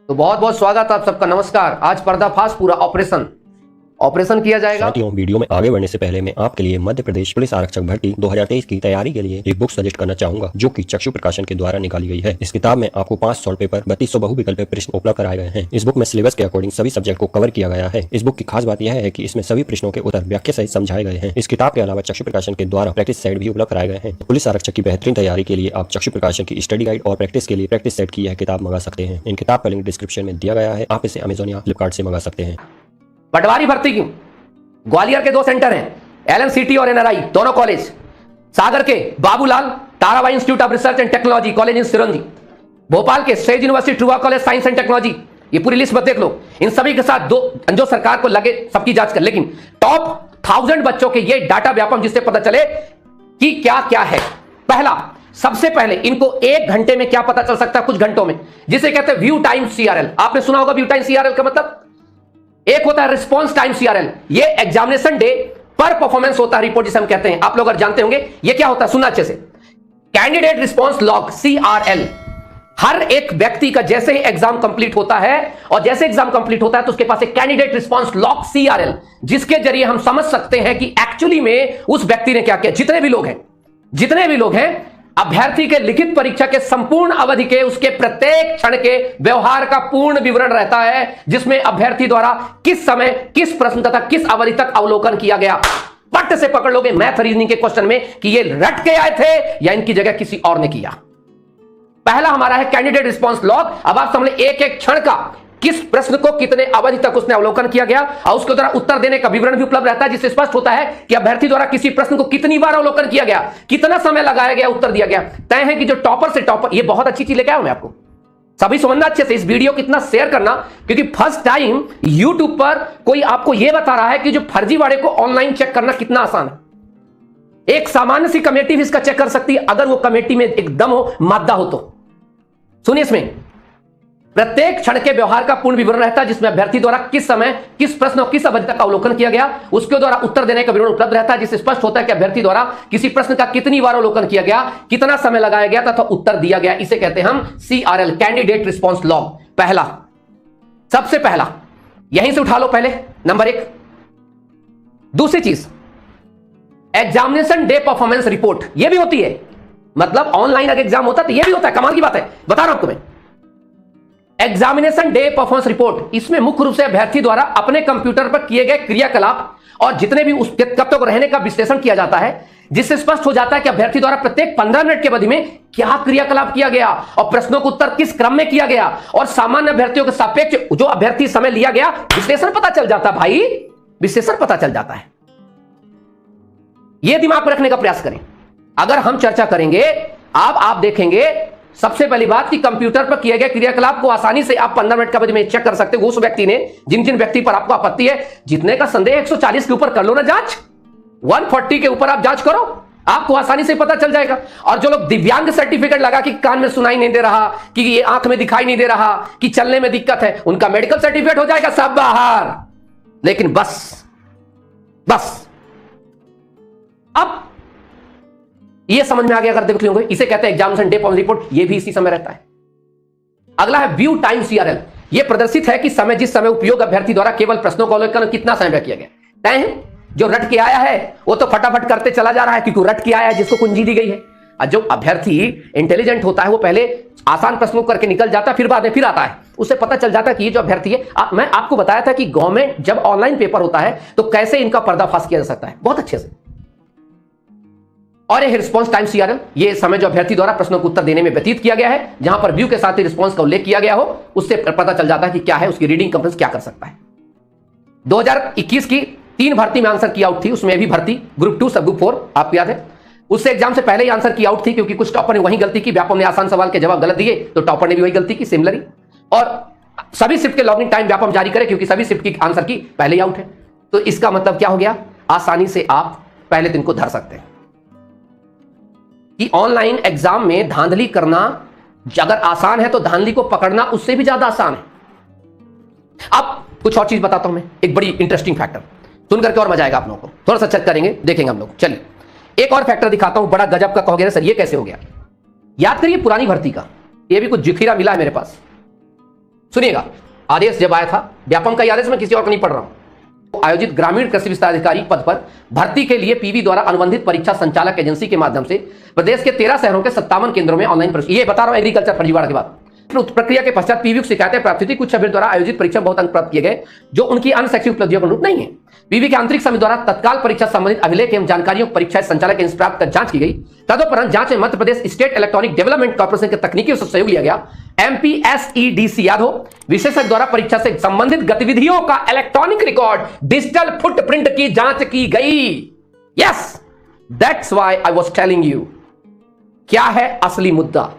तो बहुत बहुत स्वागत आप सबका। नमस्कार। आज पर्दाफाश पूरा ऑपरेशन किया जाएगा। साथियों, वीडियो में आगे बढ़ने से पहले मैं आपके लिए मध्य प्रदेश पुलिस आरक्षक भर्ती 2023 की तैयारी के लिए एक बुक सजेस्ट करना चाहूंगा, जो कि चक्षु प्रकाशन के द्वारा निकाली गई है। इस किताब में आपको 5 सॉल्व पेपर 3200 बहुविकल्पीय प्रश्न उपलब्ध कराए गए हैं। इस बुक में सिलेबस के अकॉर्डिंग सभी सब्जेक्ट को कवर किया गया है। इस बुक की खास बात यह है कि इसमें सभी प्रश्नों के उत्तर व्याख्या सहित समझाए गए हैं। इस किताब के अलावा चक्षु प्रकाशन के द्वारा प्रैक्टिस सेट भी उपलब्ध कराए गए हैं। पुलिस आरक्षक की बेहतरीन तैयारी के लिए आप चक्षु प्रकाशन की स्टडी गाइड और प्रैक्टिस के लिए प्रैक्टिस सेट की यह किताब मंगा सकते हैं। इन किताब का लिंक डिस्क्रिप्शन में दिया गया है। आप इसे अमेजोन या फ्लिपकार्ट से मंगा सकते हैं। पटवारी भर्ती की ग्वालियर के 2 सेंटर हैं, LMCT और NRI दोनों कॉलेज। सागर के Babulal Tarabai institute of research and technology college in Sironji. Bhopal के SAGE university Truba college science and technology. ये पूरी लिस्ट मत देख लो। इन सभी के साथ जो सरकार को लगे सबकी जांच कर, लेकिन टॉप 1000 बच्चों के ये डाटा व्यापम जिससे पता चले कि क्या क्या है। पहला, सबसे पहले इनको 1 घंटे में क्या पता चल सकता है, कुछ घंटों में, जिसे कहते हैं व्यू टाइम CRL। आपने सुना होगा व्यू टाइम CRL का मतलब। एक होता है रिस्पॉन्स टाइम CRL, ये एग्जामिनेशन डे पर परफॉर्मेंस होता है रिपोर्ट जिसे हम कहते हैं। आप लोग अगर जानते होंगे ये क्या होता है, सुनना अच्छे से। कैंडिडेट रिस्पॉन्स लॉग CRL, हर एक व्यक्ति का जैसे ही एग्जाम कंप्लीट होता है और जैसे एग्जाम कंप्लीट होता है तो उसके पास एक कैंडिडेट रिस्पॉन्स लॉग CRL, जिसके जरिए हम समझ सकते हैं कि एक्चुअली में उस व्यक्ति ने क्या किया। जितने भी लोग हैं अभ्यर्थी के लिखित परीक्षा के संपूर्ण अवधि के उसके प्रत्येक क्षण के व्यवहार का पूर्ण विवरण रहता है, जिसमें अभ्यर्थी द्वारा किस समय किस प्रश्न तथा किस अवधि तक अवलोकन किया गया। पट से पकड़ लोगे मैथ रीजनिंग के क्वेश्चन में कि ये रट के आए थे या इनकी जगह किसी और ने किया। पहला हमारा है कैंडिडेट रिस्पॉन्स लॉग। अब आप समझ एक एक क्षण का किस प्रश्न को कितने अवधि तक उसने अवलोकन किया गया और उसके द्वारा उत्तर देने का विवरण भी उपलब्ध रहता है, जिससे स्पष्ट होता है कि अभ्यर्थी द्वारा किसी प्रश्न को कितनी बार अवलोकन किया गया, कितना समय लगाया गया, उत्तर दिया गया। तय है कि जो टॉपर से टॉपर, ये बहुत अच्छी चीज लेके आया हूं मैं आपको। सभी समझना अच्छे से, इस वीडियो को इतना शेयर करना, क्योंकि फर्स्ट टाइम यूट्यूब पर कोई आपको यह बता रहा है कि जो फर्जीवाड़े को ऑनलाइन चेक करना कितना आसान है। एक सामान्य सी कमेटी भी इसका चेक कर सकती है, अगर वो कमेटी में एकदम हो, मादा हो तो। सुनिए, इसमें प्रत्येक क्षण के व्यवहार का पूर्ण विवरण रहता है, जिसमें अभ्यर्थी द्वारा किस समय किस प्रश्न और किस अवधि तक अवलोकन किया गया, उसके द्वारा उत्तर देने का विवरण उपलब्ध रहता है, जिससे स्पष्ट होता है कि अभ्यर्थी द्वारा किसी प्रश्न का कितनी बार अवलोकन किया गया, कितना समय लगाया गया तथा उत्तर दिया गया। इसे कहते हैं हम CRL, कैंडिडेट रिस्पॉन्स लॉग। पहला, सबसे पहला यहीं से उठा लो पहले, नंबर 1। दूसरी चीज, एग्जामिनेशन डे परफॉर्मेंस रिपोर्ट, यह भी होती है। मतलब ऑनलाइन अगर एग्जाम होता है तो यह भी होता है। कमाल की बात है, बता रहा हूं आपको मैं। एग्जामिनेशन डे परफॉर्मेंस रिपोर्ट, इसमें मुख्य रूप से अभ्यर्थी द्वारा अपने कंप्यूटर पर किए गए क्रियाकलाप और जितने भी उसके कब तक रहने का विश्लेषण किया जाता है, जिससे स्पष्ट हो जाता है कि अभ्यर्थी द्वारा प्रत्येक 15 मिनट के अवधि में क्या क्रियाकलाप किया गया और प्रश्नों का उत्तर किस क्रम में किया गया, और सामान्य अभ्यर्थियों के सापेक्ष जो अभ्यर्थी समय लिया गया, विश्लेषण पता चल जाता है भाई, विश्लेषण पता चल जाता है। यह दिमाग में रखने का प्रयास करें। अगर हम चर्चा करेंगे, आप देखेंगे सबसे पहली बात कि कंप्यूटर पर किए गए क्रियाकलाप को आसानी से आप 15 मिनट के अवधि में चेक कर सकते हो। उस व्यक्ति ने जिन व्यक्ति पर आपको आपत्ति है, जितने का संदेह 140 के ऊपर कर लो ना जांच, 140 के ऊपर आप जांच करो, आपको आसानी से पता चल जाएगा। और जो लोग दिव्यांग सर्टिफिकेट लगा कि कान में सुनाई नहीं दे रहा, कि ये आंख में दिखाई नहीं दे रहा, कि चलने में दिक्कत है, उनका मेडिकल सर्टिफिकेट हो जाएगा सब बाहर। लेकिन बस अब ये समझ में आ गया अगर देख लोगे, इसे कहते हैं एग्जामिनेशन डे परफॉर्मेंस रिपोर्ट। ये भी इसी समय रहता है। अगला है व्यू टाइम CRL। ये प्रदर्शित है कि समय जिस समय उपयोग अभ्यर्थी द्वारा केवल प्रश्नों का अवलोकन कितना समय किया गया। तय है, जो रट के आया है वो तो फटाफट करते चला जा रहा है, क्योंकि रट के आया है जिसको कुंजी दी गई है। और जो अभ्यर्थी इंटेलिजेंट होता है वो पहले आसान प्रश्नों करके निकल जाता है, फिर बाद में फिर आता है, उससे पता चल जाता है कि ये जो अभ्यर्थी है, मैं आपको बताया था कि गवर्नमेंट जब ऑनलाइन पेपर होता है तो कैसे इनका पर्दाफाश किया जा सकता है बहुत अच्छे से। और ये रिस्पॉन्स टाइम CRL, ये समय जो अभ्यर्थी द्वारा प्रश्नों को उत्तर देने में व्यतीत किया गया है, जहां पर व्यू के साथ ही रिस्पॉन्स का उल्लेख किया गया हो, उससे पता चल जाता है कि क्या है उसकी रीडिंग कंपेरेंस क्या कर सकता है। 2021 की 3 भर्ती में आंसर की आउट थी, उसमें भी भर्ती ग्रुप 2 सब ग्रुप 4 आपको याद है। उससे एग्जाम से पहले ही आंसर की आउट थी, क्योंकि कुछ टॉपर ने वही गलती की, व्यापम ने आसान सवाल के जवाब गलत दिए तो टॉपर ने भी वही गलती की सिमिलरली। और सभी शिफ्ट के लॉगिंग टाइम व्यापम जारी करे, क्योंकि सभी शिफ्ट की आंसर की पहले ही आउट है। तो इसका मतलब क्या हो गया, आसानी से आप पहले दिन को धर सकते हैं कि ऑनलाइन एग्जाम में धांधली करना अगर आसान है तो धांधली को पकड़ना उससे भी ज्यादा आसान है। अब कुछ और चीज बताता हूं मैं, एक बड़ी इंटरेस्टिंग फैक्टर सुन करके और मजा आएगा आप लोगों को, थोड़ा सा चेक करेंगे, देखेंगे हम लोग। चलिए एक और फैक्टर दिखाता हूं, बड़ा गजब का कहोगे सर ये कैसे हो गया। याद करिए पुरानी भर्ती का, ये भी कुछ जिखिरा मिला है मेरे पास। सुनिएगा, आदेश जब आया था, व्यापम का आदेश, मैं किसी और का नहीं पढ़ रहा हूं, आयोजित ग्रामीण कृषि विस्तार अधिकारी पद पर भर्ती के लिए पीवी द्वारा अनुबंधित परीक्षा संचालक एजेंसी के माध्यम से प्रदेश के 13 शहरों के 57 केंद्रों में ऑनलाइन परीक्षा, ये बता रहा हूं एग्रीकल्चर फर्जीवाड़ा के बाद। प्रक्रिया के पश्चात पीवी को शिकायतें प्राप्त हुई थी। कुछ अभ्यर्थियों द्वारा आयोजित परीक्षा में बहुत अंक प्राप्त किए गए जो उनकी अन्य शैक्षिक उपलब्धियों के अनुरूप नहीं है। पीवी के आंतरिक समिति द्वारा तत्काल परीक्षा संबंधित अभिलेख एवं जानकारियों परीक्षा संचालक एजेंसी प्राप्त कर जांच की गई। तदुपरांत जांच में Madhya Pradesh state electronic development corporation के तकनीकी सहयोग लिया गया। MPSEDC याद हो, विशेषज्ञ द्वारा परीक्षा से संबंधित गतिविधियों का इलेक्ट्रॉनिक रिकॉर्ड डिजिटल फुटप्रिंट की जांच की गई। Yes, that's why I was telling you. क्या है असली मुद्दा?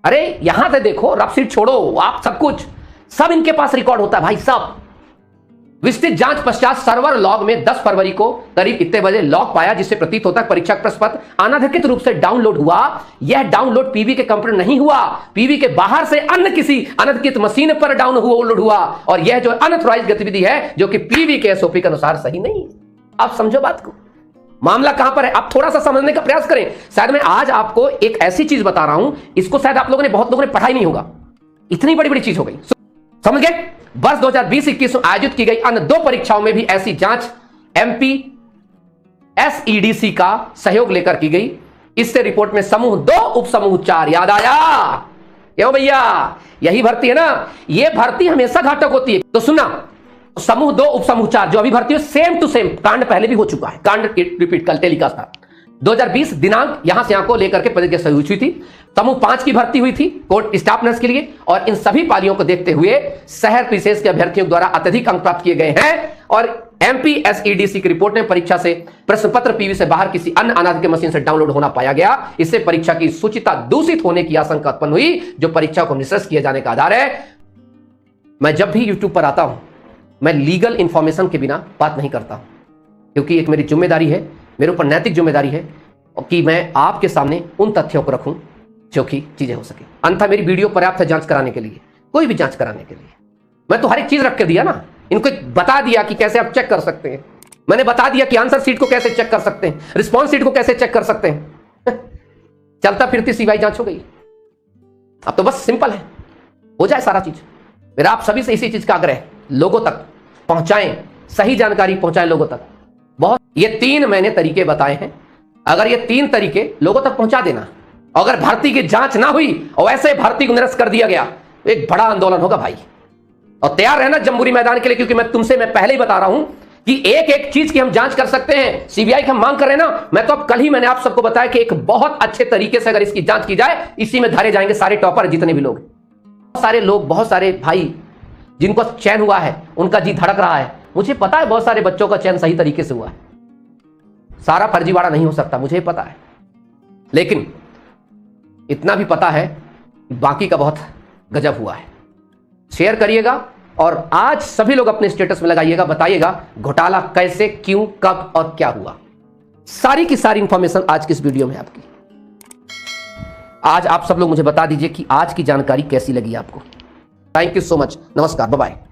अरे यहां से देखो, रफ सीट छोड़ो, आप सब कुछ, सब इनके पास रिकॉर्ड होता है भाई, सब। विस्तृत जांच पश्चात सर्वर लॉग में 10 फरवरी को करीब इतने बजे लॉग पाया, जिससे प्रतीत होता है परीक्षा प्रश्न पत्र अनाधिकृत रूप से डाउनलोड हुआ। यह डाउनलोड पीवी के कंप्यूटर नहीं हुआ, पीवी के बाहर से अन्य किसी अनधिकृत मशीन पर डाउनलोड हुआ, और यह जो अनऑथराइज्ड गतिविधि है जो कि पीवी के SOP के अनुसार सही नहीं है। आप समझो बात को, मामला कहां पर है, आप थोड़ा सा समझने का प्रयास करें। शायद मैं आज आपको एक ऐसी चीज बता रहा हूं, इसको शायद आप लोगों ने, बहुत लोगों ने पढ़ा ही नहीं होगा, इतनी बड़ी बड़ी चीज हो गई। समझ गए? वर्ष 2020-21 में आयोजित की गई अन्य 2 परीक्षाओं में भी ऐसी जांच MPSEDC का सहयोग लेकर की गई। इससे रिपोर्ट में समूह 2 उपसमूह 4 याद आया क्यों भैया? यही भर्ती है ना, ये भर्ती हमेशा घातक होती है। तो सुना, समूह 2 उपसमूह 4 जो अभी भर्ती है, सेम टू सेम कांड पहले भी हो चुका है, कांड रिपीट कल टेलीकास्ट था। 2020 दिनांक यहां से यहां को लेकर के परीक्षा शुरू हुई थी। समूह 5 की भर्ती हुई थी कोर्ट स्टाफ नर्स के लिए, और इन सभी पालियों को देखते हुए शहर विशेष के अभ्यर्थियों द्वारा अत्यधिक अंक प्राप्त किए गए हैं। और MPSEDC की रिपोर्ट में परीक्षा से प्रश्न पत्र पीवी से बाहर किसी अन्य अनाधिकृत मशीन से डाउनलोड होना पाया गया। इससे परीक्षा की शुचिता दूषित होने की आशंका उत्पन्न हुई, जो परीक्षा को निष्कर्ष किए जाने का आधार है। मैं जब भी यूट्यूब पर आता हूं, मैं लीगल इंफॉर्मेशन के बिना बात नहीं करता, क्योंकि एक मेरी जिम्मेदारी है, मेरे ऊपर नैतिक जिम्मेदारी है कि मैं आपके सामने उन तथ्यों को रखूं जो कि चीजें हो सके। अन्यथा मेरी वीडियो पर्याप्त है जांच कराने के लिए, कोई भी जांच कराने के लिए। मैं तो हर एक चीज रख के दिया ना, इनको बता दिया कि कैसे आप चेक कर सकते हैं। मैंने बता दिया कि आंसर शीट को कैसे चेक कर सकते हैं, रिस्पॉन्स शीट को कैसे चेक कर सकते हैं। चलता फिरती सीबीआई जांच हो गई। अब तो बस सिंपल है, हो जाए सारा चीज। मेरा आप सभी से इसी चीज का आग्रह है, लोगों तक पहुंचाएं, सही जानकारी पहुंचाएं लोगों तक। बहुत ये 3 मैंने तरीके बताए हैं, अगर ये 3 तरीके लोगों तक पहुंचा देना, अगर भर्ती की जांच ना हुई और ऐसे भर्ती को निरस्त कर दिया गया, तो एक बड़ा आंदोलन होगा भाई। और तैयार रहना जमहूरी मैदान के लिए, क्योंकि मैं पहले ही बता रहा हूं कि एक एक चीज की हम जांच कर सकते हैं। सीबीआई की हम मांग कर रहे हैं ना, मैं तो अब कल ही मैंने आप सबको बताया कि एक बहुत अच्छे तरीके से अगर इसकी जांच की जाए, इसी में धरे जाएंगे सारे टॉपर जितने भी लोग, सारे लोग, बहुत सारे भाई जिनको चयन हुआ है, उनका जी धड़क रहा है। मुझे पता है बहुत सारे बच्चों का चयन सही तरीके से हुआ है, सारा फर्जीवाड़ा नहीं हो सकता, मुझे पता है। लेकिन इतना भी पता है बाकी का बहुत गजब हुआ है। शेयर करिएगा और आज सभी लोग अपने स्टेटस में लगाइएगा, बताइएगा घोटाला कैसे, क्यों, कब और क्या हुआ। सारी की सारी इंफॉर्मेशन आज की इस वीडियो में आपकी। आज आप सब लोग मुझे बता दीजिए कि आज की जानकारी कैसी लगी आपको। थैंक यू सो मच, नमस्कार, बाय बाय।